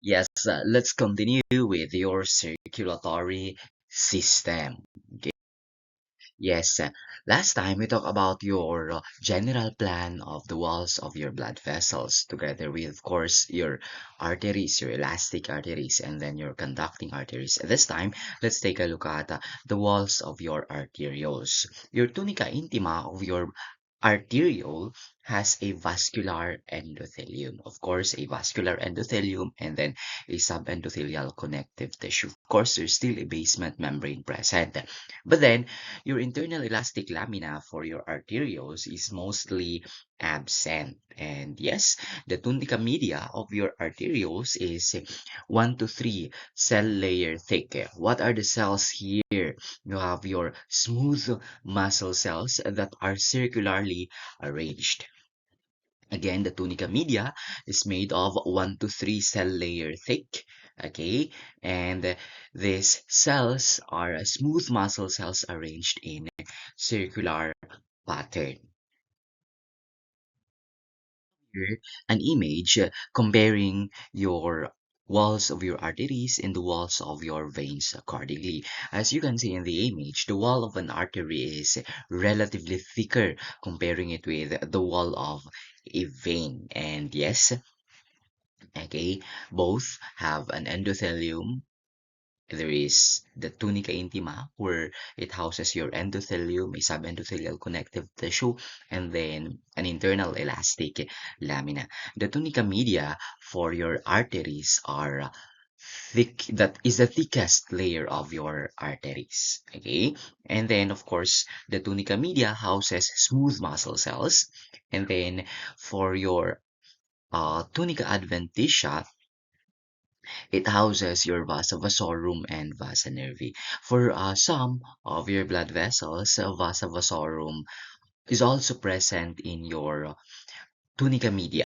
Yes, let's continue with your circulatory system. Okay. Yes, last time we talked about your general plan of the walls of your blood vessels, together with, of course, your arteries, your elastic arteries, and then your conducting arteries. This time, let's take a look at the walls of your arterioles. Your tunica intima of your arteriole has a vascular endothelium. Of course, a vascular endothelium and then a subendothelial connective tissue. Of course, there's still a basement membrane present. But then, your internal elastic lamina for your arterioles is mostly absent. And yes, the tunica media of your arterioles is 1 to 3 cell layer thick. What are the cells here? You have your smooth muscle cells that are circularly arranged. Again, the tunica media is made of 1 to 3 cell layer thick. Okay, and these cells are smooth muscle cells arranged in circular pattern. Here, an image comparing your walls of your arteries and the walls of your veins accordingly. As you can see in the image, the wall of an artery is relatively thicker comparing it with the wall of a vein. And yes, okay, both have an endothelium. There is the tunica intima, where it houses your endothelium, a subendothelial connective tissue, and then an internal elastic lamina. The tunica media for your arteries are thick, that is the thickest layer of your arteries. Okay, and then of course the tunica media houses smooth muscle cells, and then for your tunica adventitia, it houses your vasa vasorum and vasa nervi. For some of your blood vessels, vasa vasorum is also present in your tunica media.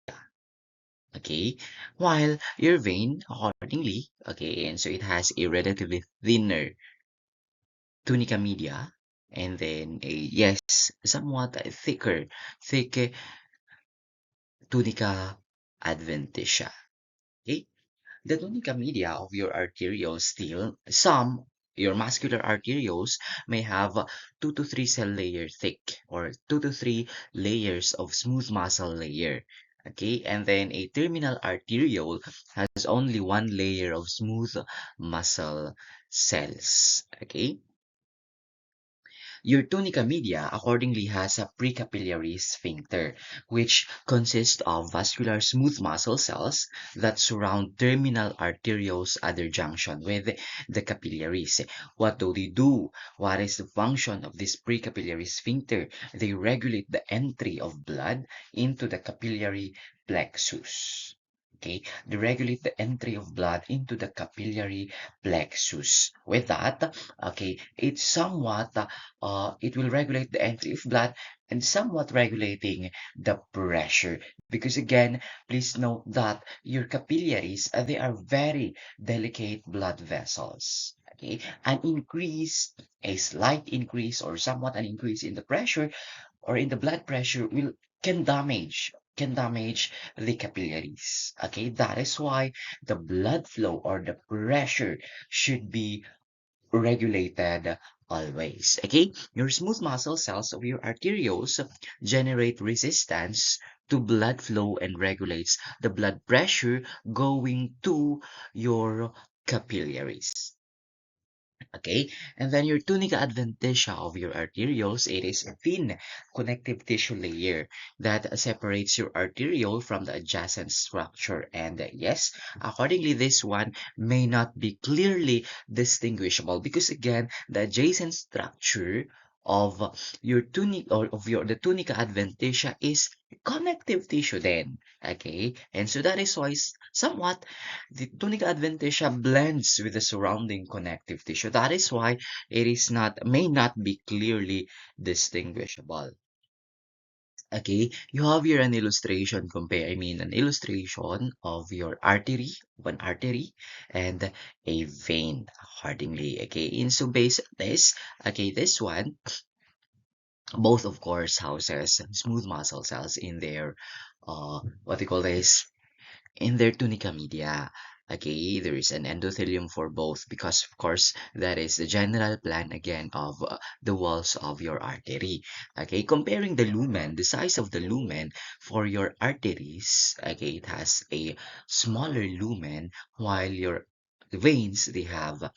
Okay, while your vein accordingly, okay, and so it has a relatively thinner tunica media, and then a yes, somewhat thick tunica adventitia. Okay, the tunica media of your arterioles still, some, your muscular arterioles may have 2 to 3 cell layer thick or 2 to 3 layers of smooth muscle layer. Okay, and then a terminal arteriole has only one layer of smooth muscle cells. Okay, your tunica media accordingly has a precapillary sphincter, which consists of vascular smooth muscle cells that surround terminal arterioles at their junction with the capillaries. What do they do? What is the function of this precapillary sphincter? They regulate the entry of blood into the capillary plexus. Okay, they regulate the entry of blood into the capillary plexus. With that, okay, it's somewhat it will regulate the entry of blood and somewhat regulating the pressure. Because again, please note that your capillaries, they are very delicate blood vessels. Okay, a slight increase or somewhat an increase in the pressure or in the blood pressure will can damage the capillaries. Okay, that is why the blood flow or the pressure should be regulated always. Okay, your smooth muscle cells of your arterioles generate resistance to blood flow and regulates the blood pressure going to your capillaries. Okay, and then your tunica adventitia of your arterioles, it is a thin connective tissue layer that separates your arteriole from the adjacent structure. And yes, accordingly, this one may not be clearly distinguishable because again, the adjacent structure of your tunic or of your the tunica adventitia is connective tissue then. Okay, and so that is why somewhat the tunica adventitia blends with the surrounding connective tissue. That is why it is not may not be clearly distinguishable. Okay, you have here an illustration an illustration of your artery, one artery, and a vein accordingly. Okay, and so based on this, okay, this one, both of course houses smooth muscle cells in their what they call this in their tunica media. Okay, there is an endothelium for both because, of course, that is the general plan again of the walls of your artery. Okay, comparing the lumen, the size of the lumen for your arteries, okay, it has a smaller lumen while your veins, they have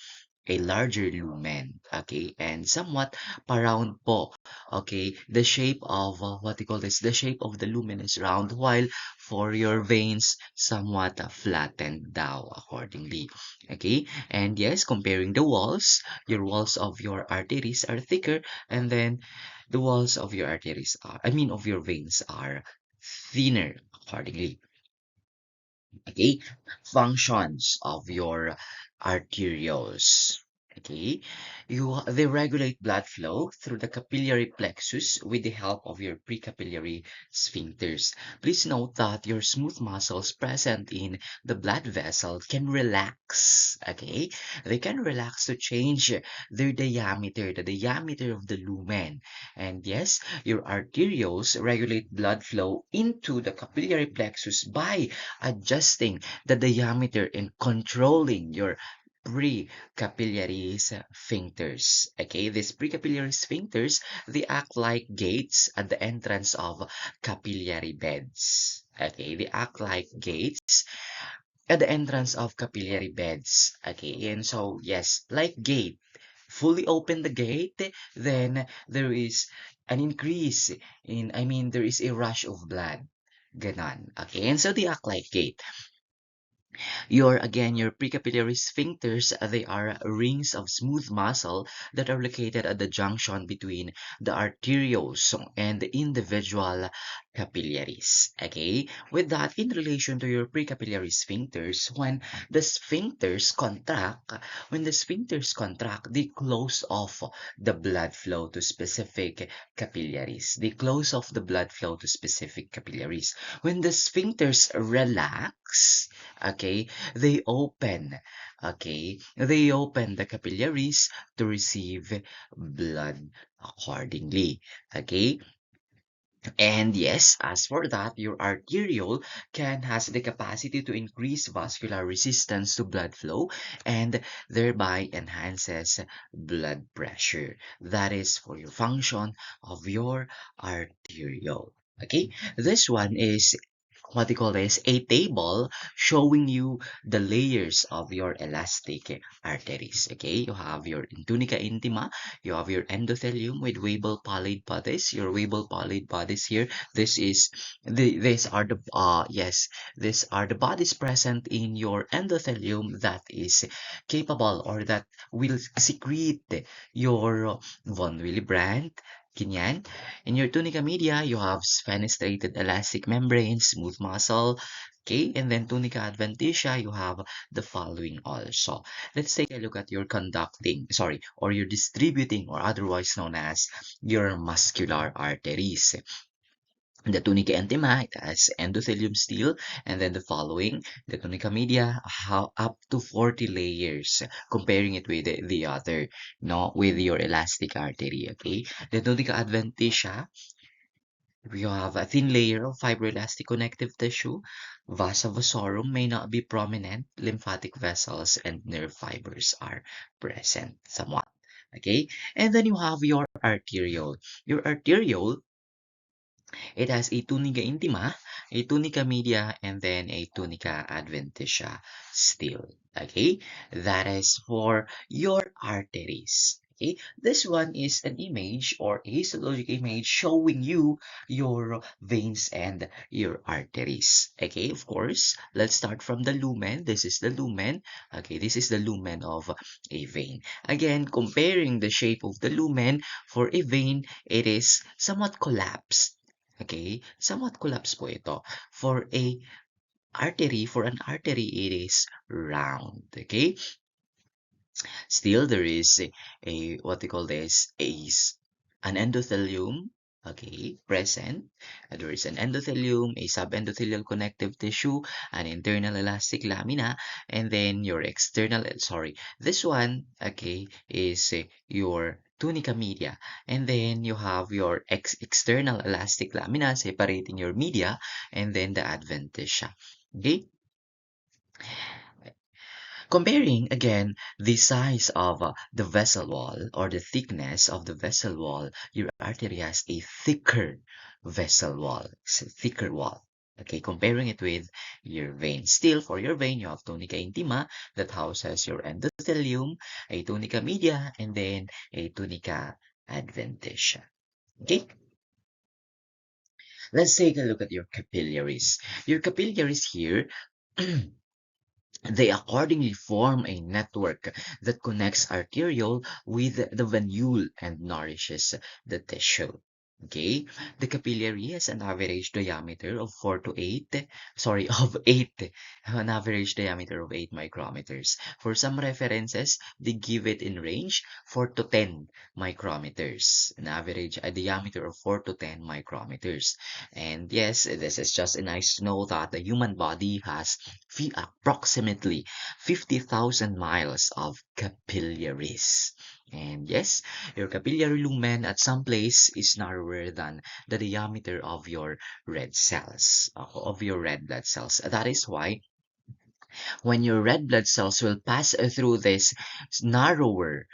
a larger lumen, okay, and somewhat pa-round po, okay. The shape of what you call this, the shape of the lumen is round, while for your veins, somewhat flattened down accordingly, okay. And yes, comparing the walls, your walls of your arteries are thicker, and then the walls of your arteries are, I mean, of your veins are thinner accordingly. Okay, functions of your arterioles. Okay, they regulate blood flow through the capillary plexus with the help of your precapillary sphincters. Please note that your smooth muscles present in the blood vessel can relax. Okay, they can relax to change their diameter, the diameter of the lumen. And yes, your arterioles regulate blood flow into the capillary plexus by adjusting the diameter and controlling your precapillary sphincters. Okay, these precapillary sphincters, they act like gates at the entrance of capillary beds. Okay, they act like gates at the entrance of capillary beds. Okay, and so yes, like gate, fully open the gate, then there is an increase in, I mean, there is a rush of blood. Ganon. Okay, and so they act like gate. Your precapillary sphincters, they are rings of smooth muscle that are located at the junction between the arterioles and the individual capillaries. Okay, with that, in relation to your precapillary sphincters, when the sphincters contract, they close off the blood flow to specific capillaries. They close off the blood flow to specific capillaries. When the sphincters relax, okay, they open, they open the capillaries to receive blood accordingly, okay. And yes, as for that, your arteriole can has the capacity to increase vascular resistance to blood flow and thereby enhances blood pressure. That is for your function of your arteriole. Okay, this one is what you call this, a table showing you the layers of your elastic arteries. Okay, you have your tunica intima, you have your endothelium with Weibel pallid bodies. Your Weibel pallid bodies here. This is these are the these are the bodies present in your endothelium that is capable or that will secrete your von Willebrand. Ganyan. In your tunica media, you have fenestrated elastic membrane, smooth muscle. Okay, and then tunica adventitia, you have the following also. Let's take a look at your or your distributing, or otherwise known as your muscular arteries. The tunica intima, it has endothelium still, and then the following, the tunica media, how up to 40 layers, comparing it with the other, no, with your elastic artery, okay? The tunica adventitia, we have a thin layer of fibroelastic connective tissue. Vasa vasorum may not be prominent. Lymphatic vessels and nerve fibers are present somewhat. Okay, and then you have your arteriole. Your arteriole, it has a tunica intima, a tunica media, and then a tunica adventitia still. Okay, that is for your arteries. Okay, this one is an image or a histologic image showing you your veins and your arteries. Okay, of course, let's start from the lumen. This is the lumen. Okay, this is the lumen of a vein. Again, comparing the shape of the lumen for a vein, it is somewhat collapsed. Okay, somewhat collapsed po ito. For an artery, it is round. Okay, still there is what they call this, an endothelium, okay, present. There is an endothelium, a subendothelial connective tissue, an internal elastic lamina, and then your this one, okay, is your tunica media, and then you have your external elastic lamina separating your media, and then the adventitia. Okay, Comparing again the size of the vessel wall or the thickness of the vessel wall, your artery has a thicker vessel wall, it's a thicker wall. Okay, comparing it with your vein. Still, for your vein, you have tunica intima that houses your endothelium, a tunica media, and then a tunica adventitia. Okay, let's take a look at your capillaries. Your capillaries here they accordingly form a network that connects arteriole with the venule and nourishes the tissue. Okay, the capillary has an average diameter of 4 to 8, sorry, of 8, an average diameter of 8 micrometers. For some references, they give it in range 4 to 10 micrometers, an average a diameter of 4 to 10 micrometers. And yes, this is just a nice to know that the human body has approximately 50,000 miles of capillaries. And yes, your capillary lumen at some place is narrower than the diameter of your red cells, of your red blood cells. That is why when your red blood cells will pass through this narrower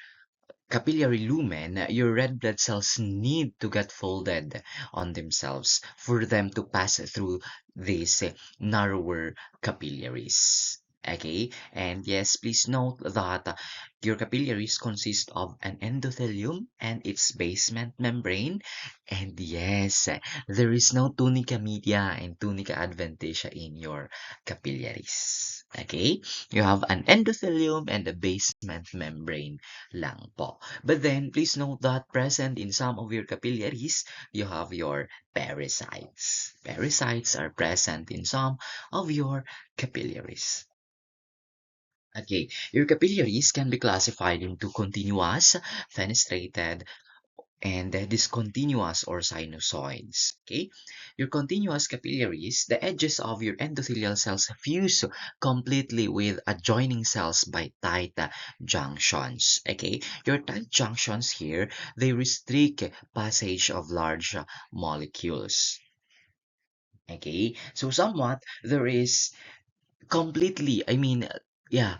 capillary lumen, your red blood cells need to get folded on themselves for them to pass through these narrower capillaries. Okay, and yes, please note that your capillaries consist of an endothelium and its basement membrane. And yes, there is no tunica media and tunica adventitia in your capillaries. Okay, you have an endothelium and a basement membrane lang po. But then, please note that present in some of your capillaries, you have your pericytes. Pericytes are present in some of your capillaries. Okay, your capillaries can be classified into continuous, fenestrated, and discontinuous or sinusoids. Okay, your continuous capillaries, the edges of your endothelial cells fuse completely with adjoining cells by tight junctions. Okay, your tight junctions here they restrict passage of large molecules. Okay, so somewhat there is completely, I mean, yeah,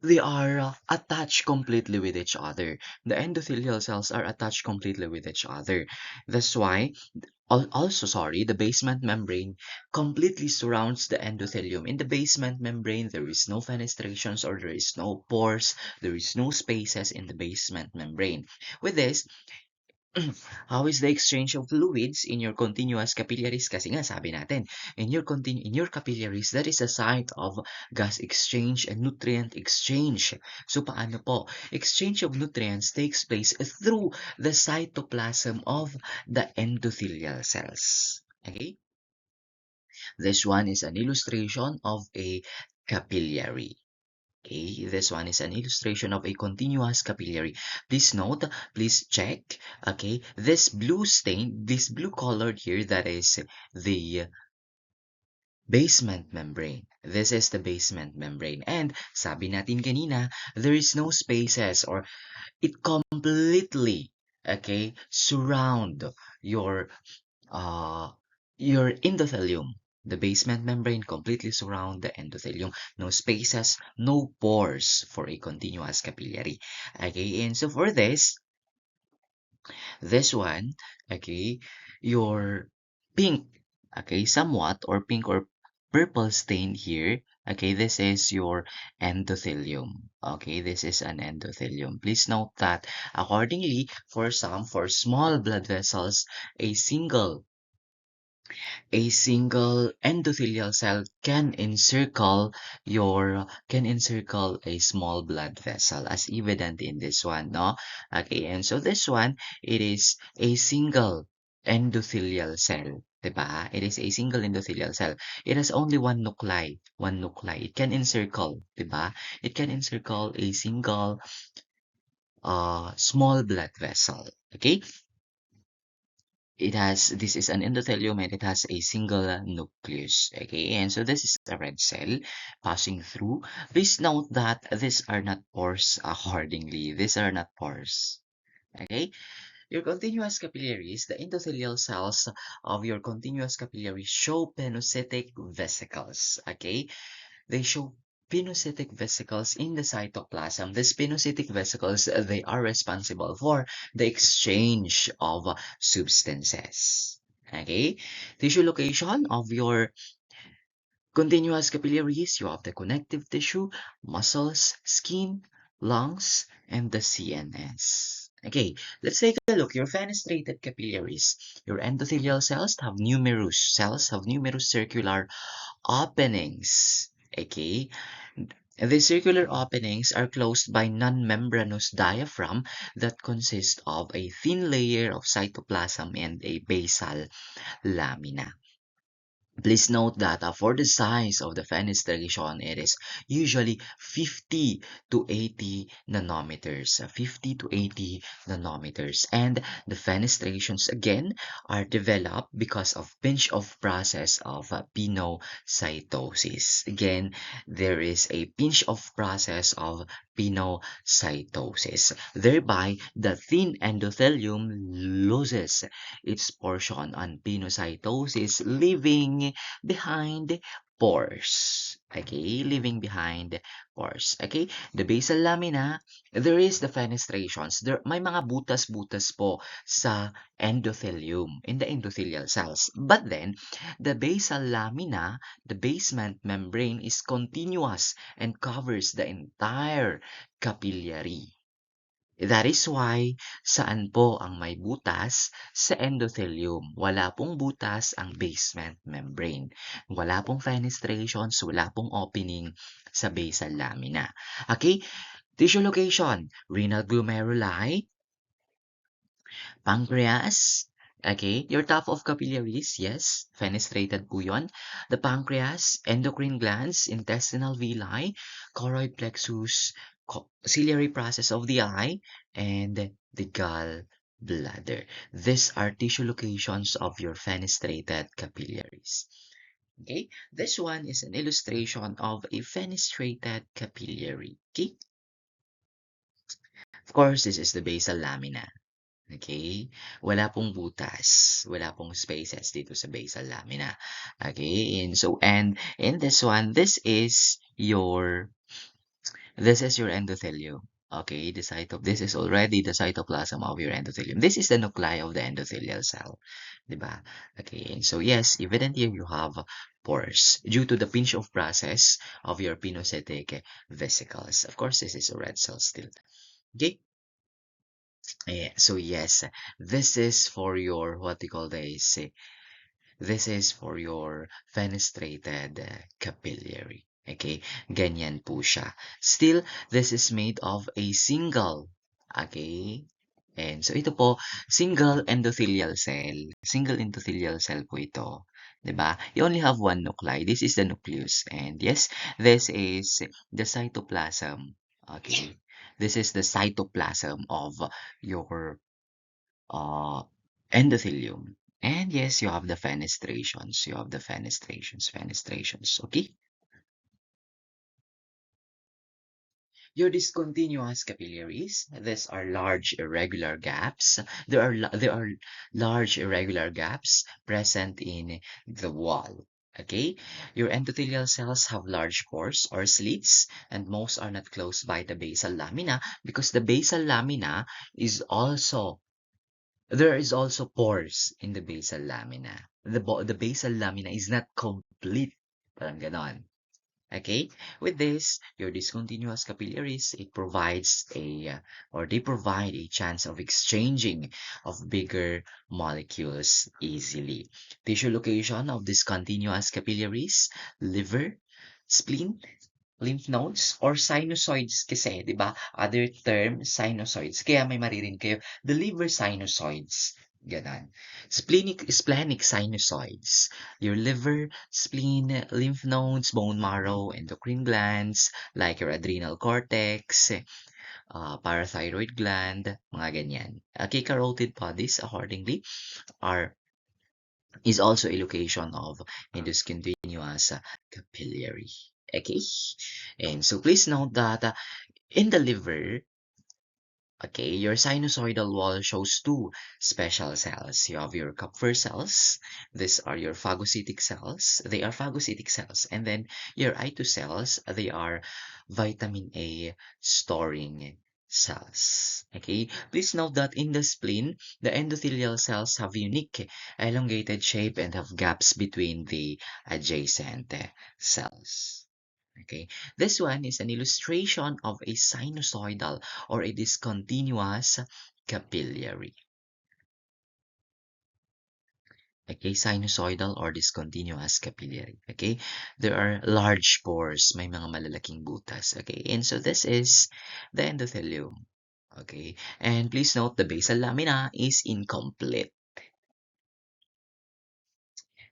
they are attached completely with each other. The endothelial cells are attached completely with each other. That's why, also, sorry, the basement membrane completely surrounds the endothelium. In the basement membrane, there is no fenestrations or there is no pores, there is no spaces in the basement membrane. With this, how is the exchange of fluids in your continuous capillaries? Kasi nga sabi natin, in your capillaries, that is a site of gas exchange and nutrient exchange. So paano po? Exchange of nutrients takes place through the cytoplasm of the endothelial cells. Okay? This one is an illustration of a capillary. Okay, this one is an illustration of a continuous capillary. Please note, please check, okay, this blue stain, this blue colored here, that is the basement membrane. This is the basement membrane. And sabi natin kanina, there is no spaces or it completely, okay, surround your uh, your endothelium. The basement membrane completely surround the endothelium. No spaces, no pores for a continuous capillary. Okay, and so for this one, okay, your pink, okay, somewhat or pink or purple stain here. Okay, this is your endothelium. Okay, this is an endothelium. Please note that accordingly, for small blood vessels, a single endothelial cell can encircle a small blood vessel as evident in this one, no? Okay, and so this one, it is a single endothelial cell, diba? It is a single endothelial cell. It has only one nuclei. It can encircle, diba? It can encircle a single small blood vessel. Okay, this is an endothelium and it has a single nucleus. Okay, and so this is a red cell passing through. Please note that these are not pores accordingly. These are not pores. Okay, your continuous capillaries, the endothelial cells of your continuous capillaries show penocytic vesicles. Okay, they show pinocytic vesicles in the cytoplasm. These pinocytic vesicles, they are responsible for the exchange of substances. Okay? Tissue location of your continuous capillaries, you have the connective tissue, muscles, skin, lungs, and the CNS. Okay, let's take a look. Your fenestrated capillaries. Your endothelial cells have numerous circular openings. Okay, the circular openings are closed by non-membranous diaphragm that consist of a thin layer of cytoplasm and a basal lamina. Please note that for the size of the fenestration, it is usually 50 to 80 nanometers. 50 to 80 nanometers. And the fenestrations again are developed because of pinch-off process of pinocytosis. Again, there is a pinch-off process of pinocytosis. Thereby, the thin endothelium loses its portion on pinocytosis, leaving behind pores. Okay, leaving behind pores. Okay, the basal lamina, there is the fenestrations. There, may mga butas-butas po sa endothelium, in the endothelial cells. But then, the basal lamina, the basement membrane is continuous and covers the entire capillary. That is why, saan po ang may butas? Sa endothelium. Wala pong butas ang basement membrane. Wala pong fenestrations, wala pong opening sa basal lamina. Okay? Tissue location, renal glomeruli, pancreas. Okay, your top of capillaries, yes, fenestrated po yun. The pancreas, endocrine glands, intestinal villi, choroid plexus, ciliary process of the eye, and the gallbladder. These are tissue locations of your fenestrated capillaries. Okay, this one is an illustration of a fenestrated capillary. Okay, of course, this is the basal lamina. Okay? Wala pong butas, wala pong spaces dito sa basal lamina. Okay? And in this one, this is your endothelium. Okay, this is already the cytoplasm of your endothelium. This is the nuclei of the endothelial cell, 'di ba? Okay, and so yes, evident here you have pores due to the pinch-off process of your pinocytic vesicles. Of course, this is a red cell still. Okay, yeah, so yes, this is for your what they call this. This is for your fenestrated capillary. Okay, ganyan po siya. Still, this is made of a single. Okay, and so ito po, single endothelial cell. Single endothelial cell po ito. 'Di ba? You only have one nuclei. This is the nucleus. And yes, this is the cytoplasm. Okay. This is the cytoplasm of your uh, endothelium. And yes, you have the fenestrations. You have the fenestrations. Okay? Your discontinuous capillaries, these are large irregular gaps. There are large irregular gaps present in the wall. Okay? Your endothelial cells have large pores or slits, and most are not closed by the basal lamina because the basal lamina is also there is also pores in the basal lamina. The basal lamina is not complete. Parang ganon. Okay, with this, your discontinuous capillaries, they provide a chance of exchanging of bigger molecules easily. Tissue location of discontinuous capillaries, liver, spleen, lymph nodes, or sinusoids kasi, di ba? Other term, sinusoids. Kaya may maririnig kayo, the liver sinusoids. Ganon. Splenic sinusoids. Your liver, spleen, lymph nodes, bone marrow, endocrine glands, like your adrenal cortex, parathyroid gland, mga ganyan. Okay, carotid bodies, accordingly, are is also a location of a discontinuous capillary. Okay, and so please note that in the liver, Okay, your sinusoidal wall shows two special cells. You have your Kupffer cells. These are your phagocytic cells. They are phagocytic cells. And then your I2 cells, they are vitamin A storing cells. Okay, please note that in the spleen, the endothelial cells have unique elongated shape and have gaps between the adjacent cells. Okay, this one is an illustration of a sinusoidal or a discontinuous capillary. Okay, sinusoidal or discontinuous capillary. Okay, there are large pores, may mga malalaking butas. Okay, and so this is the endothelium. Okay, and please note the basal lamina is incomplete.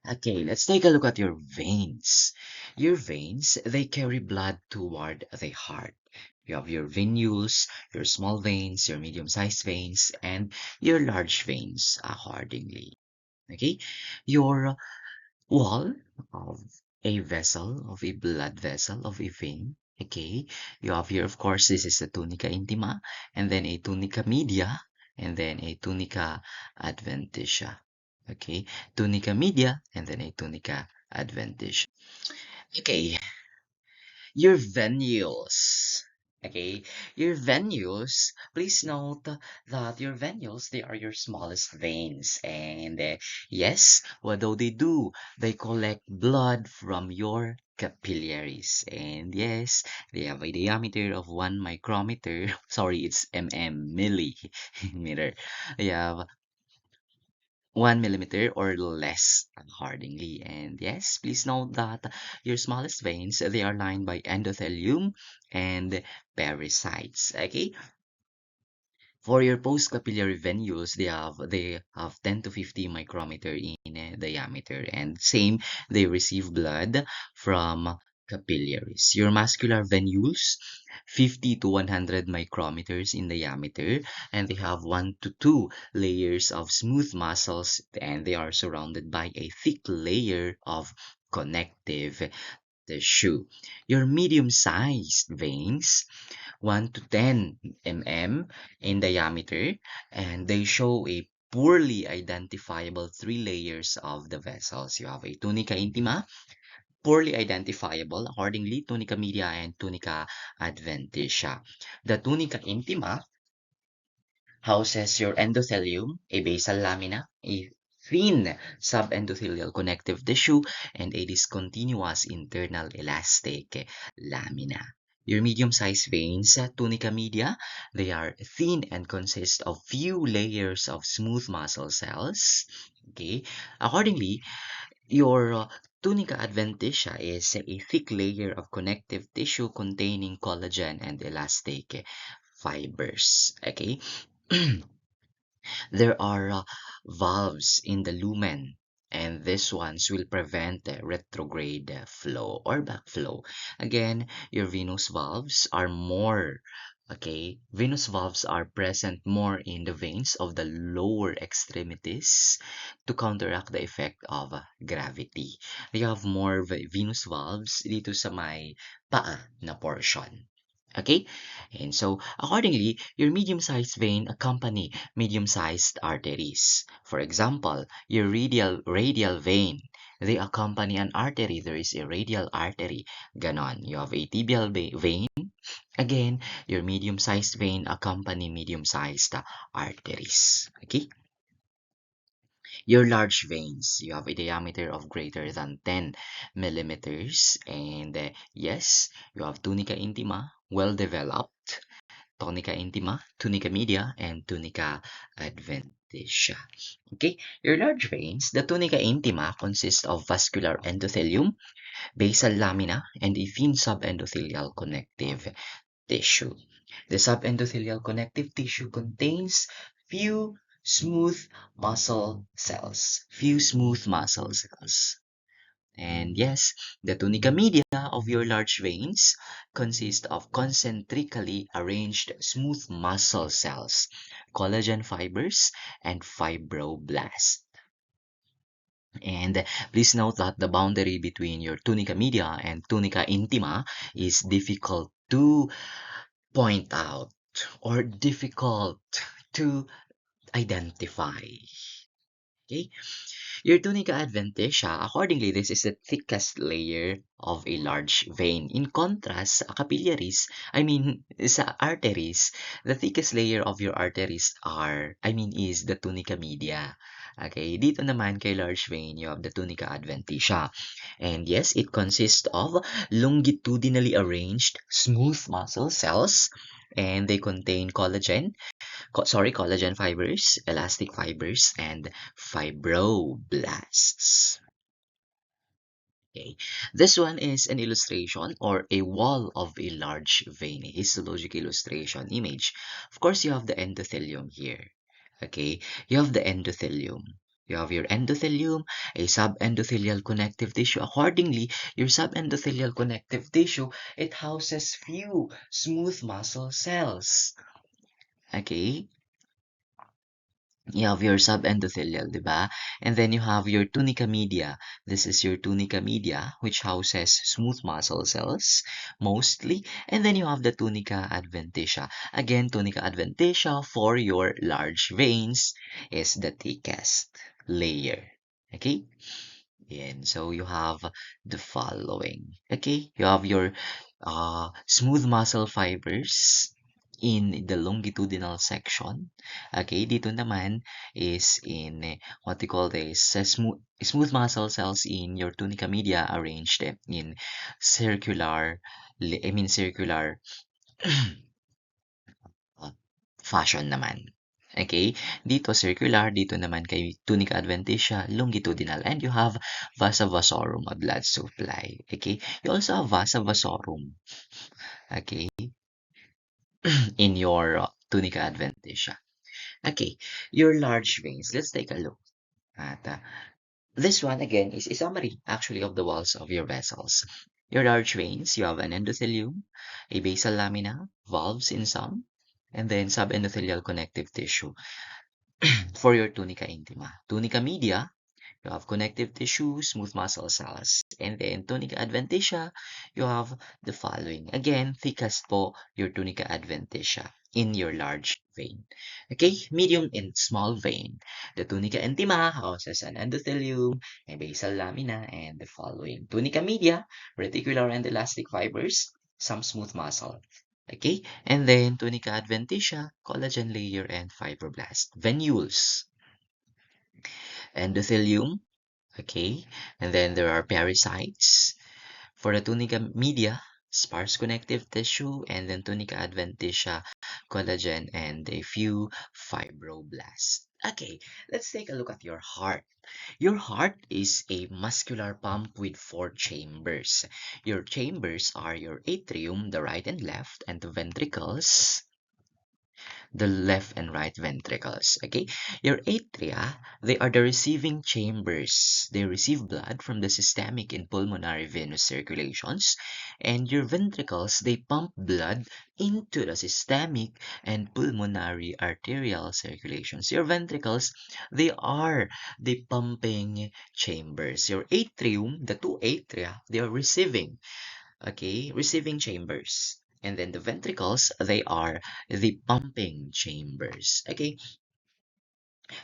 Okay, let's take a look at your veins. Your veins, they carry blood toward the heart. You have your venules, your small veins, your medium-sized veins, and your large veins accordingly. Okay, your wall of a vessel, of a blood vessel, of a vein. Okay, you have here, of course, this is the tunica intima, and then a tunica media, and then a tunica adventitia. Okay, tunica media, and then a tunica adventitia. Okay, your venules. Okay, your venules, please note that your venules, they are your smallest veins. And yes, what do? They collect blood from your capillaries. And yes, they have a diameter of 1 micrometer. Sorry, it's millimeter. They have 1 millimeter or less accordingly. And yes, please note that your smallest veins, they are lined by endothelium and pericytes. Okay, for your postcapillary venules, they have 10 to 50 micrometer in diameter, and same, they receive blood from capillaries. Your muscular venules, 50 to 100 micrometers in diameter, and they have 1 to 2 layers of smooth muscles, and they are surrounded by a thick layer of connective tissue. Your medium-sized veins, 1 to 10 mm in diameter, and they show a poorly identifiable three layers of the vessels. You have a tunica intima, poorly identifiable, accordingly, tunica media and tunica adventitia. The tunica intima houses your endothelium, a basal lamina, a thin subendothelial connective tissue, and a discontinuous internal elastic lamina. Your medium-sized veins, tunica media, they are thin and consist of few layers of smooth muscle cells. Okay. Accordingly, your tunica adventitia is a thick layer of connective tissue containing collagen and elastic fibers. Okay. There are valves in the lumen, and these ones will prevent the retrograde flow or backflow. Again, your venous valves are more, okay, venous valves are present more in the veins of the lower extremities to counteract the effect of gravity. You have more venous valves dito sa may paa na portion. Okay? And so, accordingly, your medium-sized vein accompany medium-sized arteries. For example, your radial vein, they accompany an artery. There is a radial artery. Ganon. You have a tibial vein. Again, your medium-sized vein accompany medium-sized arteries. Okay? Your large veins, you have a diameter of greater than 10 millimeters. And yes, you have tunica intima, well developed, tunica intima, tunica media, and tunica adventitia. Okay, your large veins, the tunica intima consists of vascular endothelium, basal lamina, and a thin subendothelial connective tissue. The subendothelial connective tissue contains few smooth muscle cells. Few smooth muscle cells. And yes, the tunica media of your large veins consist of concentrically arranged smooth muscle cells, collagen fibers, and fibroblasts. And please note that the boundary between your tunica media and tunica intima is difficult to point out. or difficult to identify. Okay, your tunica adventitia, accordingly, this is the thickest layer of a large vein. In contrast, sa capillaries, sa arteries, the thickest layer of your arteries is the tunica media. Okay, dito naman kay large vein, you have the tunica adventitia. And yes, it consists of longitudinally arranged smooth muscle cells, and they contain collagen fibers, elastic fibers, and fibroblasts. Okay, this one is an illustration or a wall of a large vein, a histologic illustration image. Of course, you have the endothelium here. Okay, you have the endothelium. You have your endothelium, a subendothelial connective tissue. Accordingly, your subendothelial connective tissue, it houses few smooth muscle cells. Okay, you have your subendothelial, di ba? And then you have your tunica media. This is your tunica media, which houses smooth muscle cells, mostly. And then you have the tunica adventitia. Again, tunica adventitia for your large veins is the thickest layer. Okay? And so you have the following. Okay? You have your smooth muscle fibers in the longitudinal section. Okay, dito naman is in what we call this smooth muscle cells in your tunica media arranged in circular, circular uh, fashion naman. Okay, dito circular, dito naman kay tunica adventitia, longitudinal, and you have vasa vasorum, a blood supply. Okay, you also have vasa vasorum. Okay, in your tunica adventitia. Okay, your large veins. Let's take a look at this one again is a summary actually of the walls of your vessels. Your large veins, you have an endothelium, a basal lamina, valves in some, and then subendothelial connective tissue for your tunica intima. Tunica media, you have connective tissue, smooth muscle cells. And then tunica adventitia, you have the following. Again, thickest po your tunica adventitia in your large vein. Okay, medium and small vein. The tunica intima houses an endothelium, a basal lamina, and the following. Tunica media, reticular and elastic fibers, some smooth muscle. Okay, and then tunica adventitia, collagen layer, and fibroblast. Venules, endothelium, okay, and then there are parasites. For the tunica media, sparse connective tissue, and then tunica adventitia, collagen, and a few fibroblasts. Okay, let's take a look at your heart. Your heart is a muscular pump with four chambers. Your chambers are your atrium, the right and left, and the ventricles, the left and right ventricles. Okay, your atria, they are the receiving chambers. They receive blood from the systemic and pulmonary venous circulations, and your ventricles, they pump blood into the systemic and pulmonary arterial circulations. Your ventricles, they are the pumping chambers. Your atrium, the two atria, they are receiving, okay, receiving chambers. And then the ventricles, they are the pumping chambers. Okay,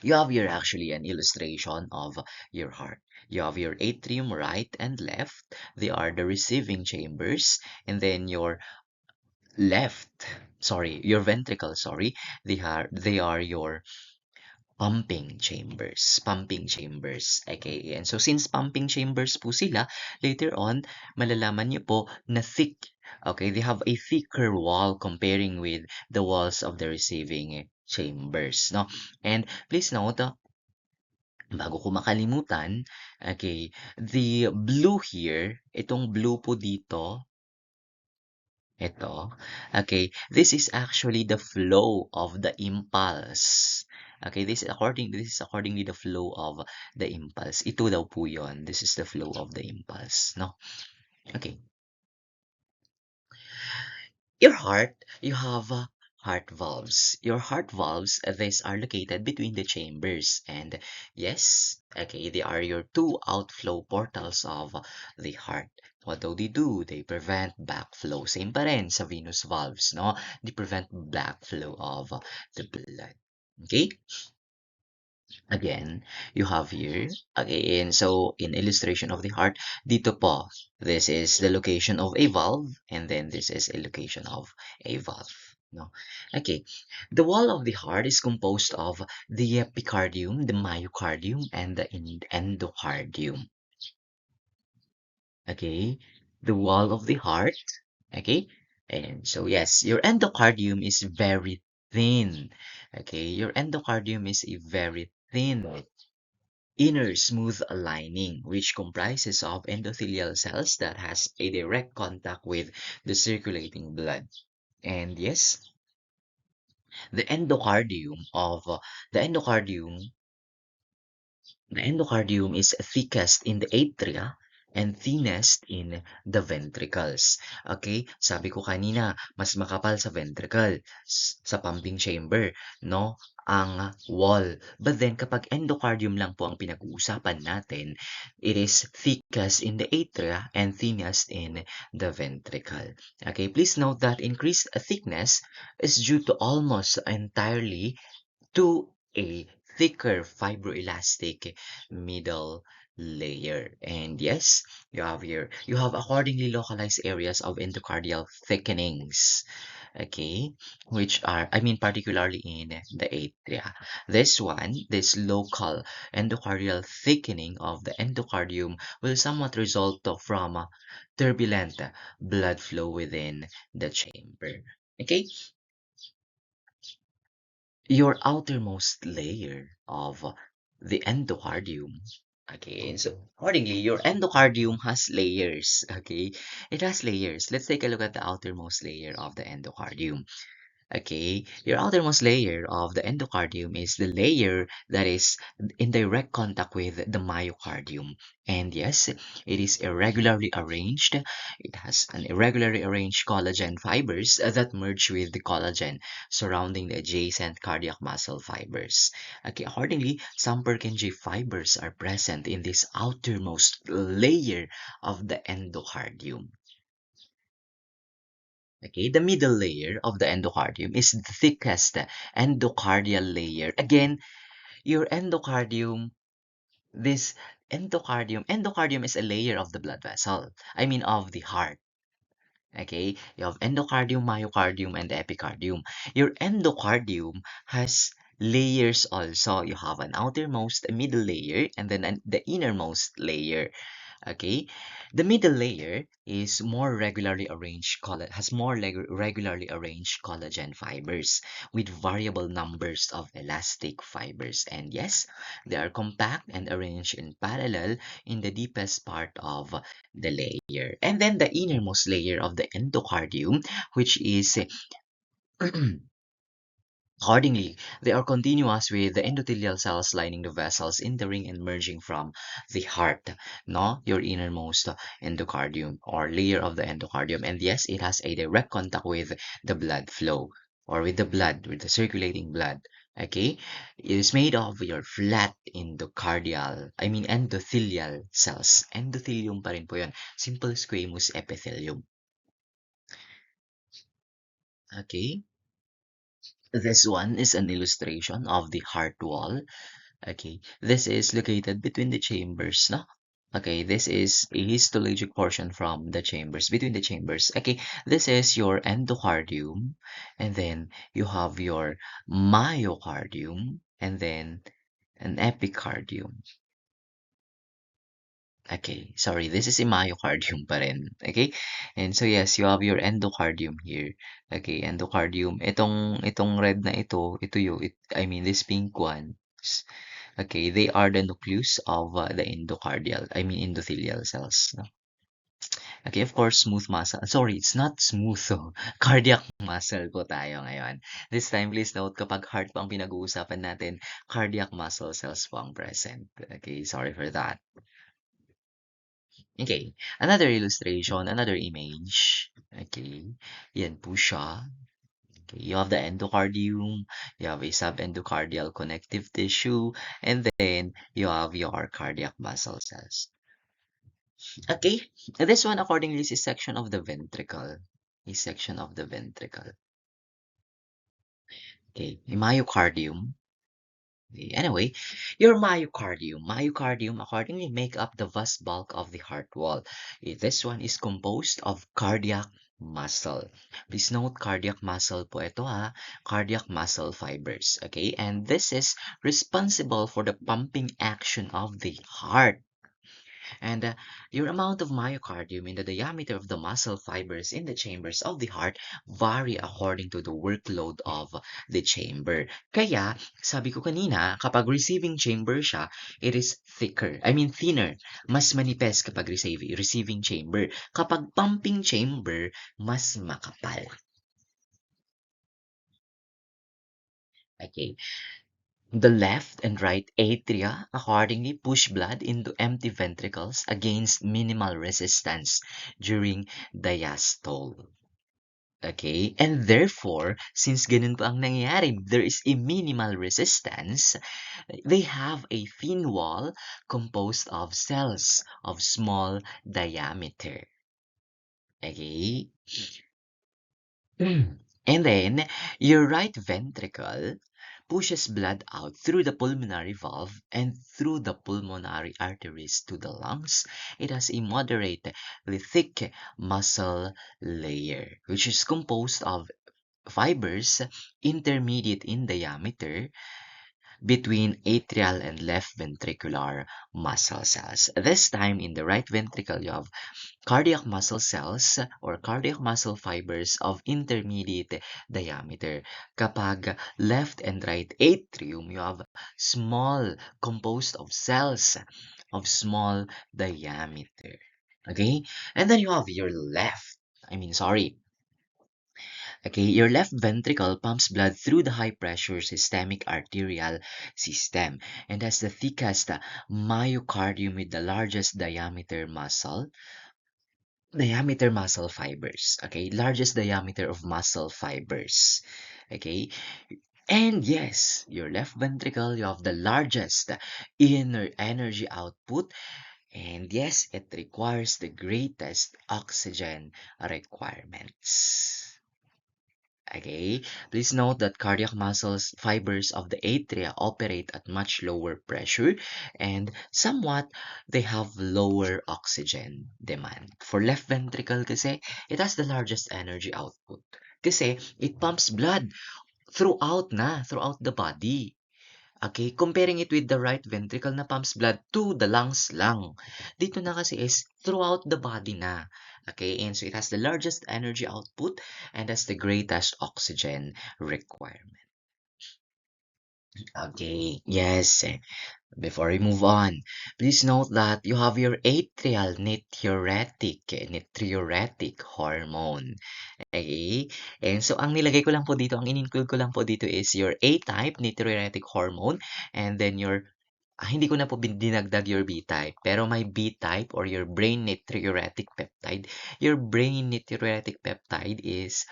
you have here actually an illustration of your heart. You have your atrium right and left. They are the receiving chambers. And then your your ventricle, sorry, they are your pumping chambers, okay? And so since pumping chambers po sila, later on, malalaman niyo po na thick, okay? They have a thicker wall comparing with the walls of the receiving chambers, no? And please note, bago ko makalimutan, okay, the blue here, itong blue po dito, ito, okay, this is actually the flow of the impulse. Okay, this is accordingly the flow of the impulse. Ito daw po yun. This is the flow of the impulse, no? Okay. Your heart, you have heart valves. Your heart valves, these are located between the chambers. And yes, okay, they are your two outflow portals of the heart. What do? They prevent backflow. Same pa rin sa venous valves, no? They prevent backflow of the blood. Okay? Again, you have here, again, so in illustration of the heart, dito po, this is the location of a valve, and then this is a location of a valve. No? Okay, the wall of the heart is composed of the epicardium, the myocardium, and the endocardium. Okay, the wall of the heart. Okay, and so yes, your endocardium is very thin. Okay, your endocardium is a very thin inner smooth lining, which comprises of endothelial cells that has a direct contact with the circulating blood. And yes, the endocardium of the endocardium the endocardium is thickest in the atria and thinnest in the ventricles. Okay? Sabi ko kanina, mas makapal sa ventricle, sa pumping chamber, no? Ang wall. But then, kapag endocardium lang po ang pinag-uusapan natin, it is thickest in the atria and thinnest in the ventricle. Okay? Please note that increased thickness is due to almost entirely to a thicker fibroelastic middle layer. And yes, you have accordingly localized areas of endocardial thickenings, okay, which are, I mean, particularly in the atria. This local endocardial thickening of the endocardium will somewhat result from turbulent blood flow within the chamber. Okay, your outermost layer of the endocardium. Okay, so accordingly, your endocardium has layers. Okay, it has layers. Let's take a look at the outermost layer of the endocardium. Okay, your outermost layer of the endocardium is the layer that is in direct contact with the myocardium. And yes, it is irregularly arranged. It has an irregularly arranged collagen fibers that merge with the collagen surrounding the adjacent cardiac muscle fibers. Okay, accordingly, some Purkinje fibers are present in this outermost layer of the endocardium. Okay, the middle layer of the endocardium is the thickest endocardial layer. Again, your endocardium, this endocardium is a layer of the blood vessel. I mean, of the heart. Okay, you have endocardium, myocardium, and epicardium. Your endocardium has layers also. You have an outermost, a middle layer, and then the innermost layer. Okay, the middle layer is more regularly arranged has more regularly arranged collagen fibers with variable numbers of elastic fibers. And yes, they are compact and arranged in parallel in the deepest part of the layer. And then the innermost layer of the endocardium, which is accordingly, they are continuous with the endothelial cells lining the vessels entering and merging from the heart, no? Your innermost endocardium or layer of the endocardium. And yes, it has a direct contact with the blood flow or with the blood, with the circulating blood. Okay? It is made of your flat endothelial cells. Endothelium pa rin po yun. Simple squamous epithelium. Okay? This one is an illustration of the heart wall. Okay, this is located between the chambers, no? Okay, this is a histologic portion from the chambers, between the chambers. Okay, this is your endocardium, and then you have your myocardium, and then an epicardium. Okay, sorry, this is a myocardium pa rin. Okay? And so yes, you have your endocardium here. Okay, endocardium. Itong red na ito yung, this pink one. Okay, they are the nucleus of the endothelial cells. No? Okay, of course, smooth muscle. Sorry, it's not smooth. Cardiac muscle po tayo ngayon. This time, please note, kapag heart pa ang pinag-uusapan natin, cardiac muscle cells po ang present. Okay, sorry for that. Okay, another illustration, another image. Okay, yan po siya. Okay, you have the endocardium, you have a subendocardial connective tissue, and then you have your cardiac muscle cells. Okay, this one accordingly is a section of the ventricle. A section of the ventricle. Okay, a myocardium. Okay, anyway, your myocardium accordingly make up the vast bulk of the heart wall. This one is composed of cardiac muscle. Please note cardiac muscle po ito ha, cardiac muscle fibers. Okay, and this is responsible for the pumping action of the heart. And your amount of myocardium in the diameter of the muscle fibers in the chambers of the heart vary according to the workload of the chamber. Kaya, sabi ko kanina, kapag receiving chamber siya, it is thicker. I mean thinner. Mas manipis kapag receiving chamber. Kapag pumping chamber, mas makapal. Okay. The left and right atria accordingly push blood into empty ventricles against minimal resistance during diastole. Okay? And therefore, since ganun pa ang nangyayari, there is a minimal resistance, they have a thin wall composed of cells of small diameter. Okay? And then, your right ventricle pushes blood out through the pulmonary valve and through the pulmonary arteries to the lungs. It has a moderately thick muscle layer, which is composed of fibers intermediate in diameter between atrial and left ventricular muscle cells. This time in the right ventricle, you have cardiac muscle cells or cardiac muscle fibers of intermediate diameter. Kapag left and right atrium, you have small composed of cells of small diameter. Okay? And then you have your okay, your left ventricle pumps blood through the high pressure systemic arterial system and has the thickest myocardium with the largest diameter muscle fibers. Okay, largest diameter of muscle fibers. Okay, and yes, your left ventricle, you have the largest inner energy output. And yes, it requires the greatest oxygen requirements. Okay, please note that cardiac muscles fibers of the atria operate at much lower pressure and somewhat they have lower oxygen demand. For left ventricle kasi, it has the largest energy output. Kasi it pumps blood throughout the body. Okay, comparing it with the right ventricle na pumps blood to the lungs lang. Dito na kasi is throughout the body na. Okay, and so it has the largest energy output and has the greatest oxygen requirement. Okay, yes. Before we move on, please note that you have your atrial natriuretic hormone. Okay? And so, ang nilagay ko lang po dito, ang in-include ko lang po dito is your A-type natriuretic hormone and then your hindi ko na po dinagdag your B-type, pero may B-type or your brain natriuretic peptide. Your brain natriuretic peptide is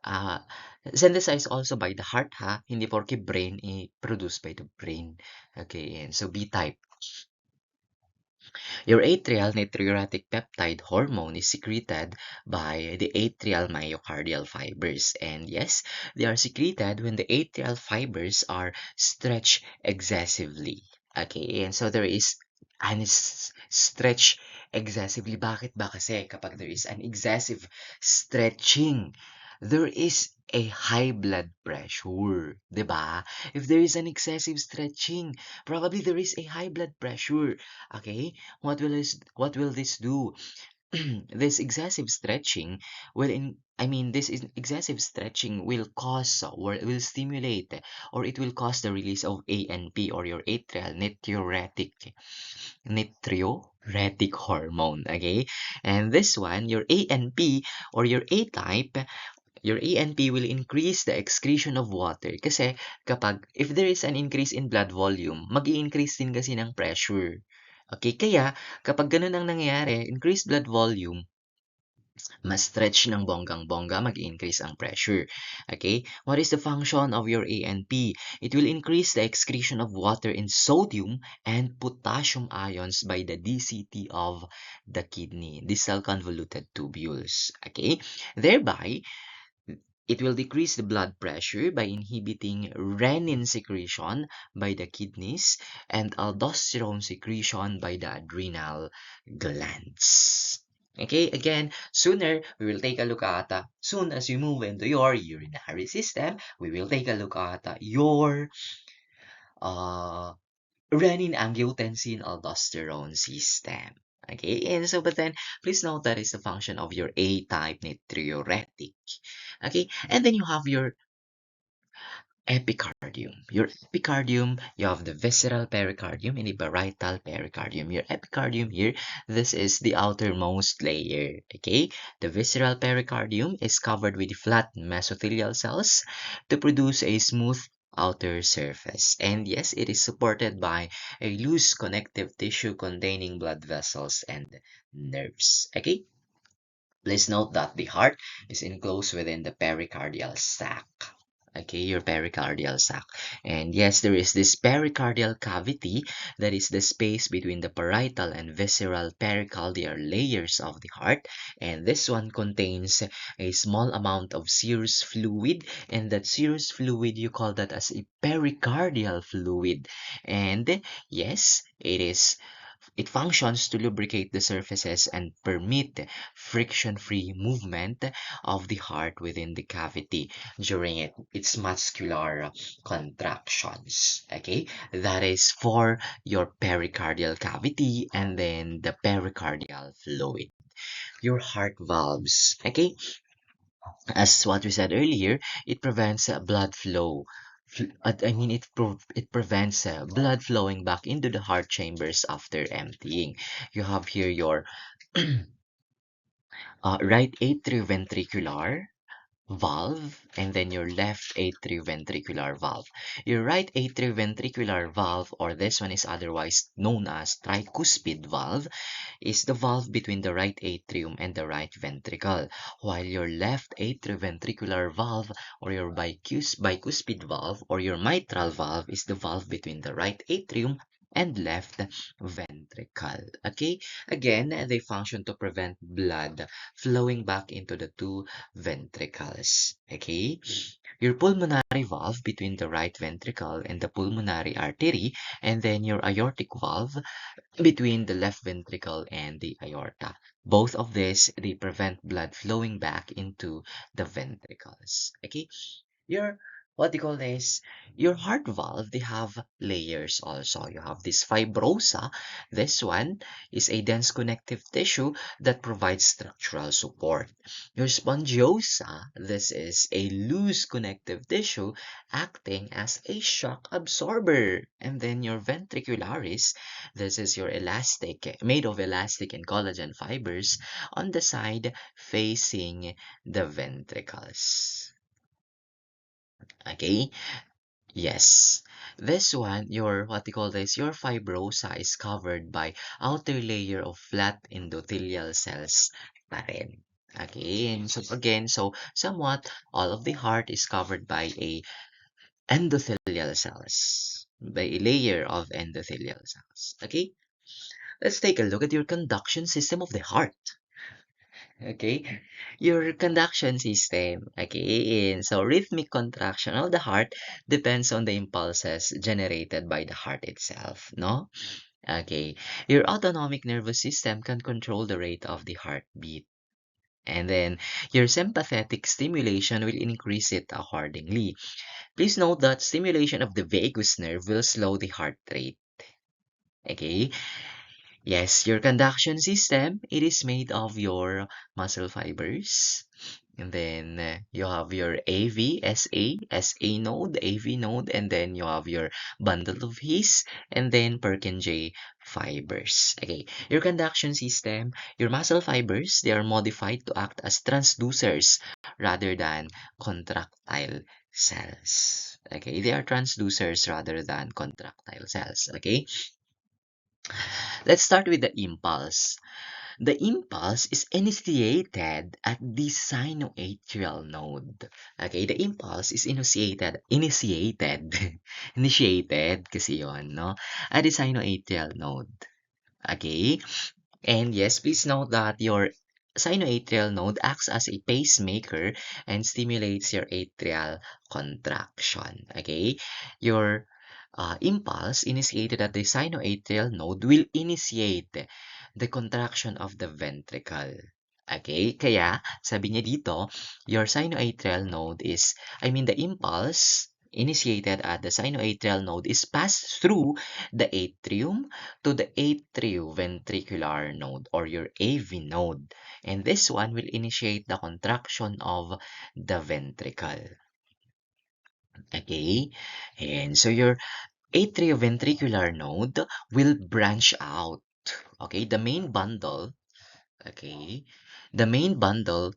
uh, synthesized also by the heart ha, hindi porke brain produced by the brain. Okay, and so B-type. Your atrial natriuretic peptide hormone is secreted by the atrial myocardial fibers. And yes, they are secreted when the atrial fibers are stretched excessively. Okay, and so there is an stretch excessively. Bakit ba kasi kapag there is an excessive stretching, there is a high blood pressure, 'di ba? If there is an excessive stretching, probably there is a high blood pressure. Okay? What will this do? This excessive stretching excessive stretching will cause or will stimulate or it will cause the release of ANP or your atrial natriuretic hormone. Okay? And this one, your ANP or your A type, your ANP will increase the excretion of water. Kasi if there is an increase in blood volume, mag-i-increase din kasi ng pressure. Okay, kaya kapag ganun ang nangyayari, increased blood volume, Mas-stretch ng bonggang-bongga, mag-increase ang pressure. Okay? What is the function of your ANP? It will increase the excretion of water in sodium and potassium ions by the DCT of the kidney, distal convoluted tubules. Okay? Thereby, it will decrease the blood pressure by inhibiting renin secretion by the kidneys and aldosterone secretion by the adrenal glands. Okay, again, sooner we will take a look at, soon as you move into your urinary system, we will take a look at your uh, renin-angiotensin aldosterone system. Okay, and so but then please note that is the function of your A-type natriuretic. Okay, and then you have your epicardium. Your epicardium, you have the visceral pericardium and the parietal pericardium. Your epicardium here, this is the outermost layer. Okay, the visceral pericardium is covered with flat mesothelial cells to produce a smooth outer surface. And yes, it is supported by a loose connective tissue containing blood vessels and nerves. Okay, please note that the heart is enclosed within the pericardial sac. Okay, your pericardial sac. And yes, there is this pericardial cavity that is the space between the parietal and visceral pericardial layers of the heart. And this one contains a small amount of serous fluid. And that serous fluid, you call that as a pericardial fluid. And yes, it functions to lubricate the surfaces and permit friction-free movement of the heart within the cavity during its muscular contractions. Okay, that is for your pericardial cavity and then the pericardial fluid. Your heart valves. Okay, as what we said earlier, it prevents blood flow. It prevents blood flowing back into the heart chambers after emptying. You have here your right atrioventricular valve and then your left atrioventricular valve. Your right atrioventricular valve, or this one is otherwise known as tricuspid valve, is the valve between the right atrium and the right ventricle, while your left atrioventricular valve or your bicuspid valve or your mitral valve is the valve between the right atrium and left ventricle. Okay, again, they function to prevent blood flowing back into the two ventricles. Okay, your pulmonary valve between the right ventricle and the pulmonary artery, and then your aortic valve between the left ventricle and the aorta. Both of these, they prevent blood flowing back into the ventricles. Okay, your what do you call this? Your heart valve, they have layers also. You have this fibrosa. This one is a dense connective tissue that provides structural support. Your spongiosa, this is a loose connective tissue acting as a shock absorber. And then your ventricularis, this is your elastic, made of elastic and collagen fibers on the side facing the ventricles. Okay, yes. This one, your what you call this, your fibrosa is covered by outer layer of flat endothelial cells pa rin. Okay, and so again, so somewhat all of the heart is covered by a endothelial cells, by a layer of endothelial cells. Okay, let's take a look at your conduction system of the heart. Okay, your conduction system, okay, and so rhythmic contraction of the heart depends on the impulses generated by the heart itself, no? Okay, your autonomic nervous system can control the rate of the heartbeat, and then your sympathetic stimulation will increase it accordingly. Please note that stimulation of the vagus nerve will slow the heart rate. Okay, yes, your conduction system, it is made of your muscle fibers. And then you have your SA node, AV node, and then you have your bundle of His, and then Purkinje fibers. Okay, your conduction system, your muscle fibers, they are modified to act as transducers rather than contractile cells. Okay, they are transducers rather than contractile cells. Okay, let's start with the impulse. The impulse is initiated at the sinoatrial node. Okay, the impulse is initiated kasi yon, no? At the sinoatrial node. Okay? And yes, please note that your sinoatrial node acts as a pacemaker and stimulates your atrial contraction. Okay? Your impulse initiated at the sinoatrial node will initiate the contraction of the ventricle. Okay? Kaya, sabi niya dito, your sinoatrial node is, the impulse initiated at the sinoatrial node is passed through the atrium to the atrioventricular node or your AV node. And this one will initiate the contraction of the ventricle. Okay? And so your atrioventricular node will branch out. Okay? The main bundle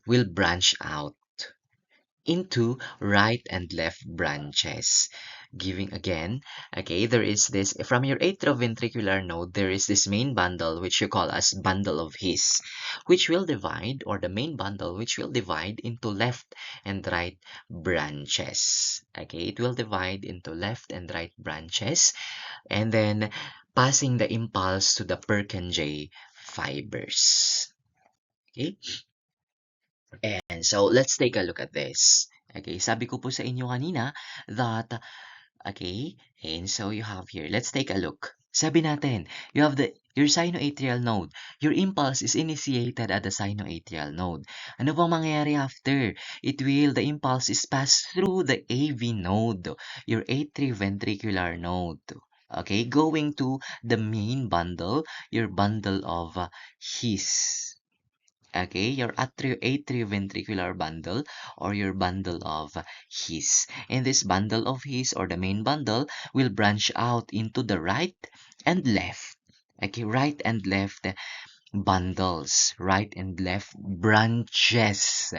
will branch out into right and left branches. Giving again, okay, there is this, from your atrioventricular node, there is this main bundle, which you call as bundle of His, which will divide, or the main bundle, which will divide into left and right branches. Okay, it will divide into left and right branches, and then passing the impulse to the Purkinje fibers. Okay, and so let's take a look at this. Okay, sabi ko po sa inyo kanina that, okay, and so you have here, let's take a look. Sabi natin, you have your sinoatrial node. Your impulse is initiated at the sinoatrial node. Ano bang mangyayari after? The impulse is passed through the AV node, your atrioventricular node. Okay, going to the main bundle, your bundle of His. Okay, your atrioventricular bundle or your bundle of His. And this bundle of His or the main bundle will branch out into the right and left. Okay, right and left bundles, right and left branches.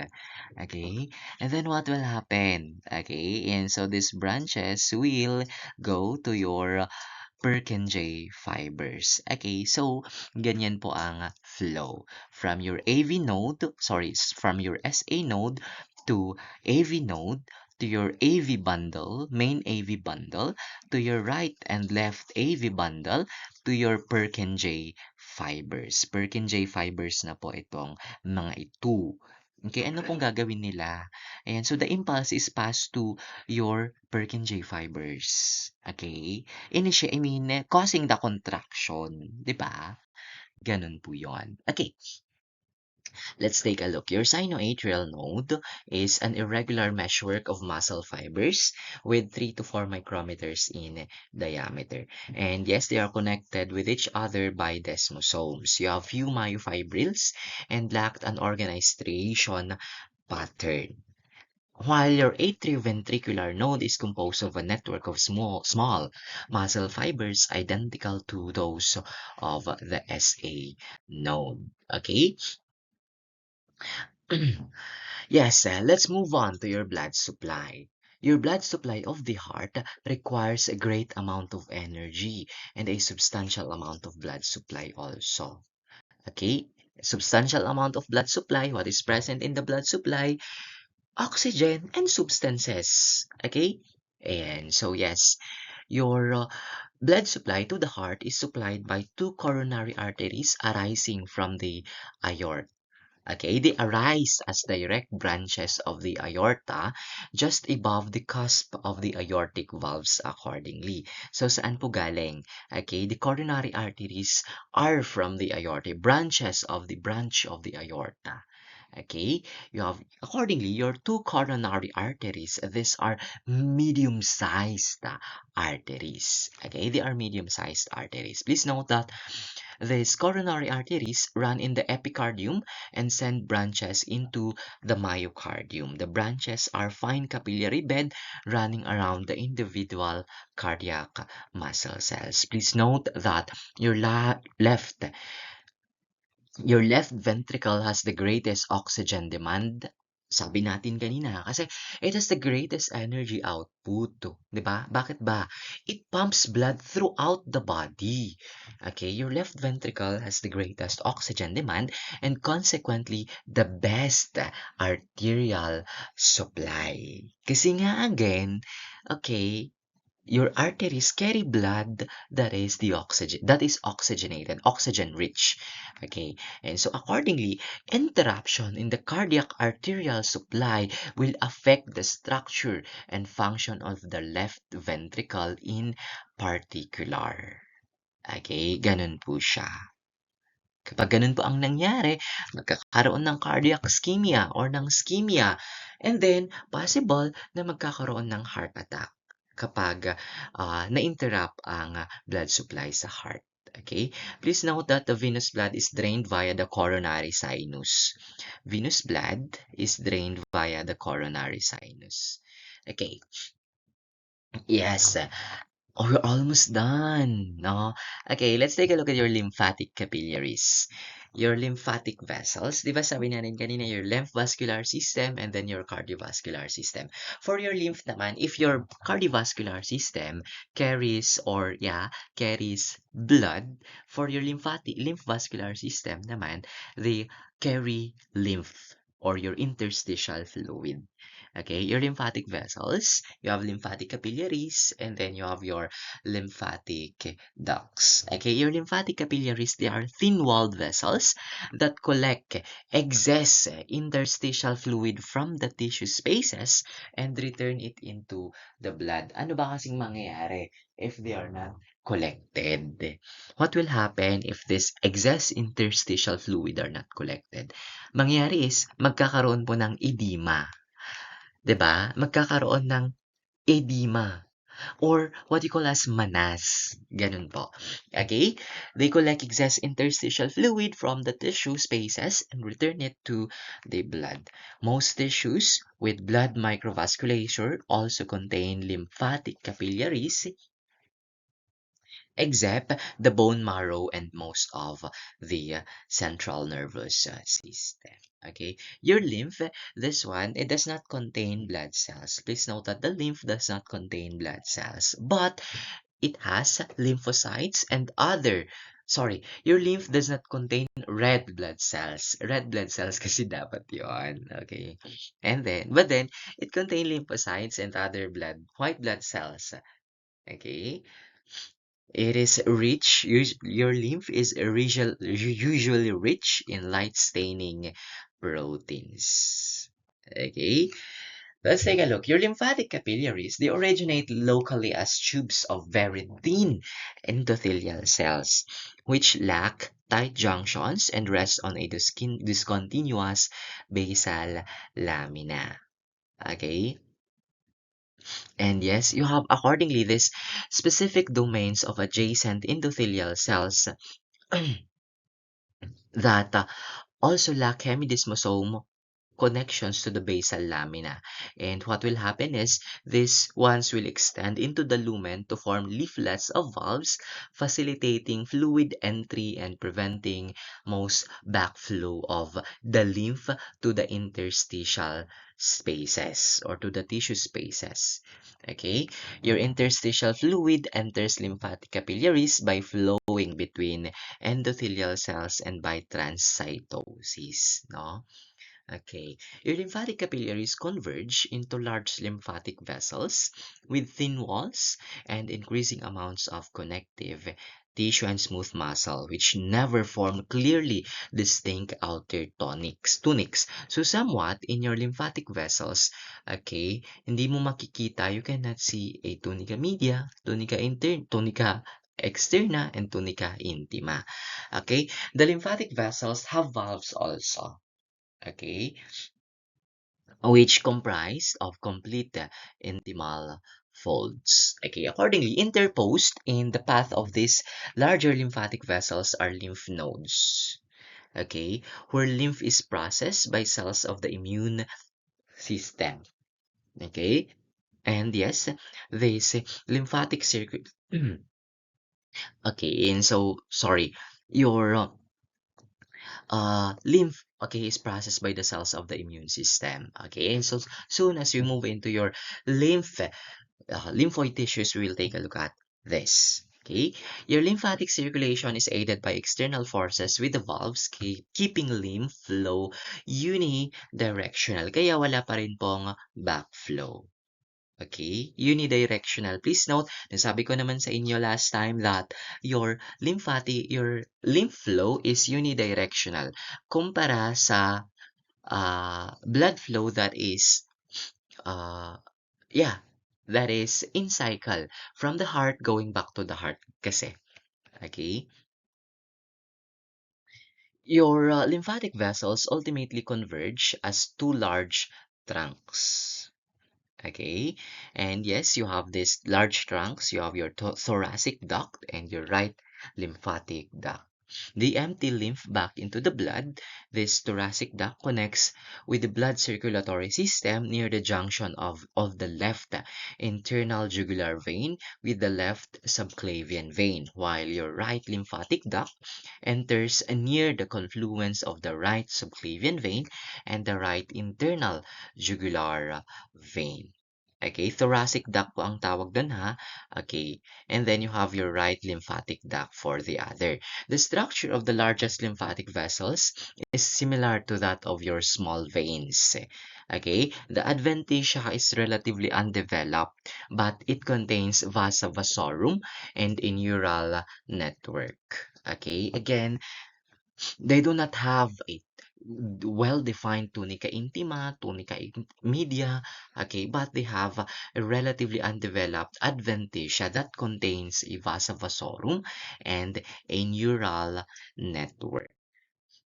Okay, and then what will happen? Okay, and so these branches will go to your Purkinje fibers. Okay, so ganyan po ang flow from your from your SA node to AV node to your AV bundle, main AV bundle, to your right and left AV bundle, to your Purkinje fibers. Purkinje fibers na po itong mga ito. Okay, ano pong gagawin nila? Ayan, so the impulse is passed to your Purkinje fibers. Okay? Causing the contraction. 'Di ba? Ganun po yon. Okay, let's take a look. Your sinoatrial node is an irregular meshwork of muscle fibers with 3 to 4 micrometers in diameter. And yes, they are connected with each other by desmosomes. You have few myofibrils and lacked an organized striation pattern. While your atrioventricular node is composed of a network of small muscle fibers identical to those of the SA node. Okay? Yes, let's move on to your blood supply. Your blood supply of the heart requires a great amount of energy and a substantial amount of blood supply also. Okay? Substantial amount of blood supply, what is present in the blood supply? Oxygen and substances. Okay? And so yes, your blood supply to the heart is supplied by two coronary arteries arising from the aorta. Okay, they arise as direct branches of the aorta just above the cusp of the aortic valves accordingly. So, saan po galing? Okay, the coronary arteries are from the aorta, branches of the branch of the aorta. Okay, you have accordingly your two coronary arteries. These are medium-sized arteries. Okay, they are medium-sized arteries. Please note that these coronary arteries run in the epicardium and send branches into the myocardium. The branches are fine capillary bed running around the individual cardiac muscle cells. Please note that your left ventricle has the greatest oxygen demand Sabi natin kanina kasi it has the greatest energy output, 'di ba? Bakit ba? It pumps blood throughout the body. Okay, your left ventricle has the greatest oxygen demand and consequently the best arterial supply. Kasi nga again, okay, your arteries carry blood that is oxygenated, oxygen rich. Okay, and so accordingly, interruption in the cardiac arterial supply will affect the structure and function of the left ventricle in particular. Okay, ganun po siya. Kapag ganun po ang nangyari, magkakaroon ng cardiac ischemia or ng ischemia, and then possible na magkakaroon ng heart attack kapag na-interrupt ang blood supply sa heart. Okay? Please note that the venous blood is drained via the coronary sinus. Venous blood is drained via the coronary sinus. Okay. Yes. Oh, we're almost done, no? Okay, let's take a look at your lymphatic capillaries. Your lymphatic vessels, di ba sabi natin kanina, your lymph vascular system and then your cardiovascular system. For your lymph naman, if your cardiovascular system carries blood, for your lymph vascular system naman, they carry lymph or your interstitial fluid. Okay, your lymphatic vessels, you have lymphatic capillaries, and then you have your lymphatic ducts. Okay, your lymphatic capillaries, they are thin-walled vessels that collect excess interstitial fluid from the tissue spaces and return it into the blood. Ano ba kasing mangyayari if they are not collected? What will happen if this excess interstitial fluid are not collected? Mangyayari is magkakaroon po ng edema. 'Di ba? Magkakaroon ng edema or what you call as manas. Ganun po. Okay? They collect excess interstitial fluid from the tissue spaces and return it to the blood. Most tissues with blood microvasculature also contain lymphatic capillaries except the bone marrow and most of the central nervous system. Okay, your lymph, this one, it does not contain blood cells. Please note that the lymph does not contain blood cells, but it has lymphocytes and other. Sorry, your lymph does not contain red blood cells. Red blood cells kasi dapat yon. Okay. But then, it contains lymphocytes and other white blood cells. Okay. It is rich, your lymph is usually rich in light staining proteins. Okay, let's take a look. Your lymphatic capillaries, they originate locally as tubes of very thin endothelial cells, which lack tight junctions and rest on a discontinuous basal lamina. Okay, and yes, you have accordingly these specific domains of adjacent endothelial cells that also lack hemidesmosome connections to the basal lamina. And what will happen is these ones will extend into the lumen to form leaflets of valves, facilitating fluid entry and preventing most backflow of the lymph to the interstitial spaces or to the tissue spaces. Okay, your interstitial fluid enters lymphatic capillaries by flowing between endothelial cells and by transcytosis, no? Okay, your lymphatic capillaries converge into large lymphatic vessels with thin walls and increasing amounts of connective tissue and smooth muscle, which never form clearly distinct outer tunics. So somewhat in your lymphatic vessels, okay, hindi mo makikita, you cannot see a tunica media, tunica externa, and tunica intima. Okay, the lymphatic vessels have valves also. Okay, which comprise of complete intimal folds. Okay, accordingly, interposed in the path of these larger lymphatic vessels are lymph nodes. Okay, where lymph is processed by cells of the immune system. Okay, and yes, this lymphatic circuit. Okay, and so sorry, your lymph. okay, is processed by the cells of the immune system. Okay, and so soon as you move into your lymph lymphoid tissues, we will take a look at this. Okay, your lymphatic circulation is aided by external forces with the valves keeping lymph flow unidirectional. Kaya wala pa rin pong backflow. Okay, unidirectional. Please note, nasabi ko naman sa inyo last time that your lymph flow is unidirectional kumpara sa blood flow that is uh, yeah, that is in cycle from the heart going back to the heart kasi. Okay? Your lymphatic vessels ultimately converge as two large trunks. Okay? And yes, you have these large trunks. You have your thoracic duct and your right lymphatic duct. They empty lymph back into the blood. This thoracic duct connects with the blood circulatory system near the junction of the left internal jugular vein with the left subclavian vein, while your right lymphatic duct enters near the confluence of the right subclavian vein and the right internal jugular vein. Okay, thoracic duct po ang tawag dun ha. Okay, and then you have your right lymphatic duct for the other. The structure of the largest lymphatic vessels is similar to that of your small veins. Okay, the adventitia is relatively undeveloped, but it contains vasa vasorum and a neural network. Okay, again, they do not have a well-defined tunica intima, tunica media, okay, but they have a relatively undeveloped adventitia that contains a vasa vasorum and a neural network.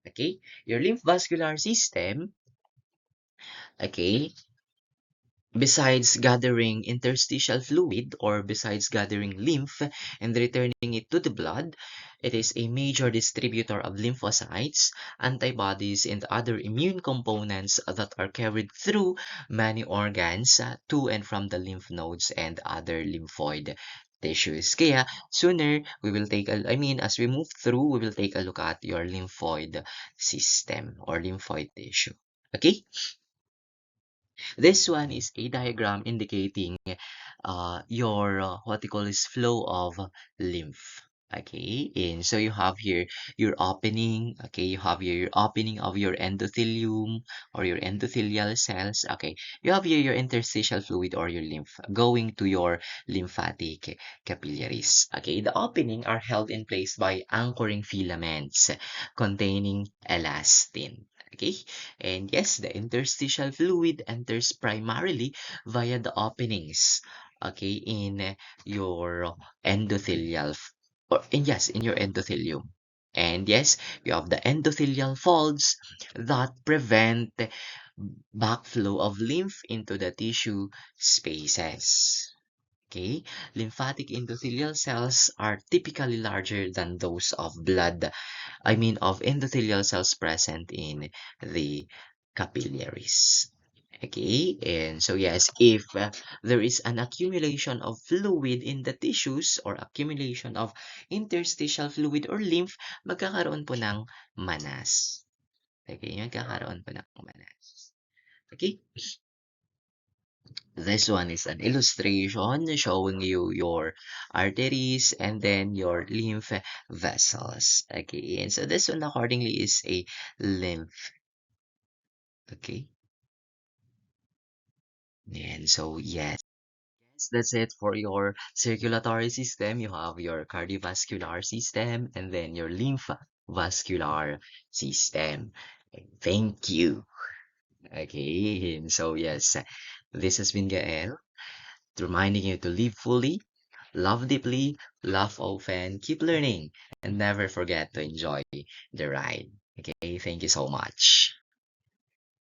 Okay, your lymph vascular system, okay, besides gathering interstitial fluid or besides gathering lymph and returning it to the blood, it is a major distributor of lymphocytes, antibodies, and other immune components that are carried through many organs to and from the lymph nodes and other lymphoid tissues. Kaya sooner we will take as we move through, we will take a look at your lymphoid system or lymphoid tissue. Okay? This one is a diagram indicating your what you call is flow of lymph. Okay, and so you have here your opening. Okay, you have here your opening of your endothelium or your endothelial cells. Okay, you have here your interstitial fluid or your lymph going to your lymphatic capillaries. Okay, the opening are held in place by anchoring filaments containing elastin. Okay, and yes, the interstitial fluid enters primarily via the openings, okay, in your endothelial, in your endothelium. And yes, you have the endothelial folds that prevent backflow of lymph into the tissue spaces. Okay, lymphatic endothelial cells are typically larger than those of of endothelial cells present in the capillaries. Okay, and so yes, if there is an accumulation of fluid in the tissues or accumulation of interstitial fluid or lymph, magkakaroon po ng manas. Okay, magkakaroon po ng manas. Okay, this one is an illustration showing you your arteries and then your lymph vessels. Okay, and so this one accordingly is a lymph. Okay, and so yes, that's it for your circulatory system. You have your cardiovascular system and then your lymph vascular system. Thank you. Okay, and so yes, this has been Gael, reminding you to live fully, love deeply, laugh often, keep learning, and never forget to enjoy the ride. Okay, thank you so much.